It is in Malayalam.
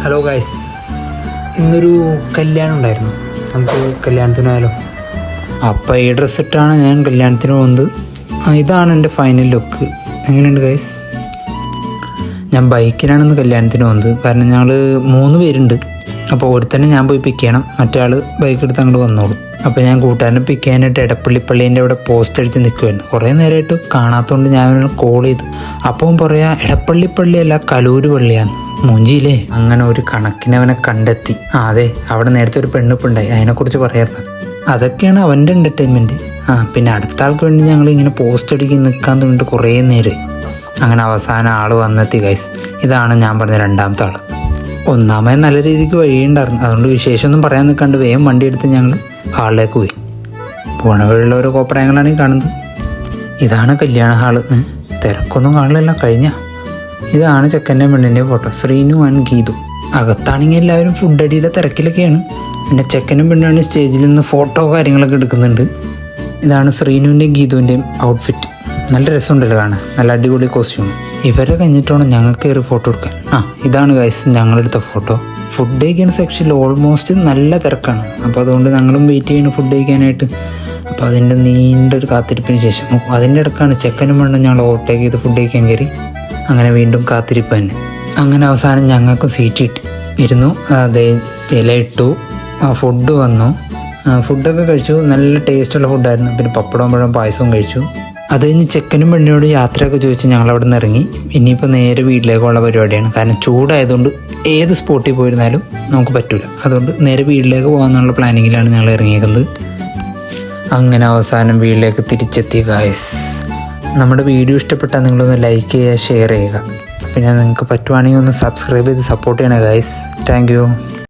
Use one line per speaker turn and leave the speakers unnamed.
ഹലോ ഗൈസ്, ഇന്നൊരു കല്യാണം ഉണ്ടായിരുന്നു. നമുക്ക് കല്യാണത്തിന് പോയാലോ? അപ്പോൾ ഈ ഡ്രസ്സ് ഇട്ടാണ് ഞാൻ കല്യാണത്തിന് പോകുന്നത്. ഇതാണ് എൻ്റെ ഫൈനൽ ലുക്ക്. എങ്ങനെയുണ്ട് ഗൈസ്? ഞാൻ ബൈക്കിലാണെന്ന് കല്യാണത്തിന് പോകുന്നത്. കാരണം ഞങ്ങൾ 3 പേരുണ്ട്. അപ്പോൾ ഒരുത്തന്നെ ഞാൻ പോയി പിക്ക് ചെയ്യണം, മറ്റേ ആൾ ബൈക്ക് എടുത്ത് അങ്ങോട്ട് വന്നോളും. അപ്പോൾ ഞാൻ കൂട്ടുകാരനെ പിക്ക് ചെയ്യാനായിട്ട് എടപ്പള്ളി പള്ളീൻ്റെ അവിടെ പോസ്റ്റ് അടിച്ച് നിൽക്കുമായിരുന്നു. കുറേ നേരമായിട്ട് കാണാത്തതുകൊണ്ട് ഞാൻ അവനെ കോൾ ചെയ്തു. അപ്പം പറയാ എടപ്പള്ളി പള്ളിയല്ല, കലൂര് പള്ളിയാണ്. മൂഞ്ചിയില്ലേ? അങ്ങനെ ഒരു കണക്കിന് അവനെ കണ്ടെത്തി. അതെ, അവിടെ നേരത്തെ ഒരു പെണ്ണിപ്പുണ്ടായി, അതിനെക്കുറിച്ച് പറയാറുണ്ട്. അതൊക്കെയാണ് അവൻ്റെ എൻ്റർടൈൻമെൻറ്റ്. പിന്നെ അടുത്ത ആൾക്ക് വേണ്ടി ഞങ്ങൾ ഇങ്ങനെ പോസ്റ്റ് അടിക്കാൻ നിൽക്കാൻ തോന്നിട്ട് കുറേ നേരം. അങ്ങനെ അവസാനം ആൾ വന്നെത്തി ഗൈസ്. ഇതാണ് ഞാൻ പറഞ്ഞ രണ്ടാമത്തെ ആൾ. ഒന്നാമത് നല്ല രീതിക്ക് വഴിയുണ്ടായിരുന്നു, അതുകൊണ്ട് വിശേഷമൊന്നും പറയാൻ നിൽക്കാണ്ട് വേഗം വണ്ടി എടുത്ത് ഞങ്ങൾ ഹാളിലേക്ക് പോയി. പോണ വഴിയുള്ള ഓരോ കോപ്പറയങ്ങളാണ് ഈ കാണുന്നത്. ഇതാണ് കല്യാണ ഹാള്. തിരക്കൊന്നും കാണില്ല, കഴിഞ്ഞ. ഇതാണ് ചെക്കൻ്റെ പെണ്ണിൻ്റെ ഫോട്ടോ, ശ്രീനു ആൻഡ് ഗീതു. അകത്താണെങ്കിൽ എല്ലാവരും ഫുഡ് അടിയുടെ തിരക്കിലൊക്കെയാണ്. പിന്നെ ചെക്കനും പെണ്ണാണ് സ്റ്റേജിൽ നിന്ന് ഫോട്ടോ കാര്യങ്ങളൊക്കെ എടുക്കുന്നുണ്ട്. ഇതാണ് ശ്രീനുവിൻ്റെയും ഗീതുവിൻ്റെയും ഔട്ട്ഫിറ്റ്. നല്ല രസമുണ്ടല്ലോ കാണാൻ, നല്ല അടിപൊളി കോസ്റ്റ്യൂം. ഇവരെ കഴിഞ്ഞിട്ടാണ് ഞങ്ങൾക്ക് കയറി ഫോട്ടോ എടുക്കാൻ. ഇതാണ് ഗൈസ് ഞങ്ങളെടുത്ത ഫോട്ടോ. ഫുഡ് കഴിക്കുന്ന സെക്ഷനിൽ ഓൾമോസ്റ്റ് നല്ല തിരക്കാണ്. അപ്പോൾ അതുകൊണ്ട് ഞങ്ങളും വെയിറ്റ് ചെയ്യണം ഫുഡ് കഴിക്കാനായിട്ട്. അപ്പോൾ അതിൻ്റെ നീണ്ടൊരു കാത്തിരിപ്പിന് ശേഷം അതിൻ്റെ ഇടക്കാണ് ചെക്കനും പെണ്ണും ഞങ്ങൾ ഓവർടേക്ക് ചെയ്ത് ഫുഡ് കഴിക്കാൻ കയറി. അങ്ങനെ വീണ്ടും കാത്തിരിപ്പ് തന്നെ. അങ്ങനെ അവസാനം ഞങ്ങൾക്ക് സീറ്റ് കിട്ടി, ഇരുന്നു. അതേ ഇല ഇട്ടു, ഫുഡ് വന്നു. ഫുഡൊക്കെ കഴിച്ചു, നല്ല ടേസ്റ്റുള്ള ഫുഡായിരുന്നു. പിന്നെ പപ്പടവും പഴം പായസവും കഴിച്ചു. അത് കഴിഞ്ഞ് ചെക്കനും പെണ്ണിനോട് യാത്രയൊക്കെ ചോദിച്ച് ഞങ്ങൾ അവിടെ നിന്ന് ഇറങ്ങി. ഇനിയിപ്പോൾ നേരെ വീട്ടിലേക്കുള്ള പരിപാടിയാണ്. കാരണം ചൂടായതുകൊണ്ട് ഏത് സ്പോട്ടിൽ പോയിരുന്നാലും നമുക്ക് പറ്റില്ല. അതുകൊണ്ട് നേരെ വീട്ടിലേക്ക് പോകാമെന്നുള്ള പ്ലാനിങ്ങിലാണ് ഞങ്ങൾ ഇറങ്ങിയേക്കുന്നത്. അങ്ങനെ അവസാനം വീട്ടിലേക്ക് തിരിച്ചെത്തി ഗായ്സ്. നമ്മുടെ വീഡിയോ ഇഷ്ടപ്പെട്ടാൽ നിങ്ങളൊന്ന് ലൈക്ക് ചെയ്യുക, ഷെയർ ചെയ്യുക. പിന്നെ നിങ്ങൾക്ക് പറ്റുവാണെങ്കിൽ ഒന്ന് സബ്സ്ക്രൈബ് ചെയ്ത് സപ്പോർട്ട് ചെയ്യണേ ഗായ്സ്. Thank you.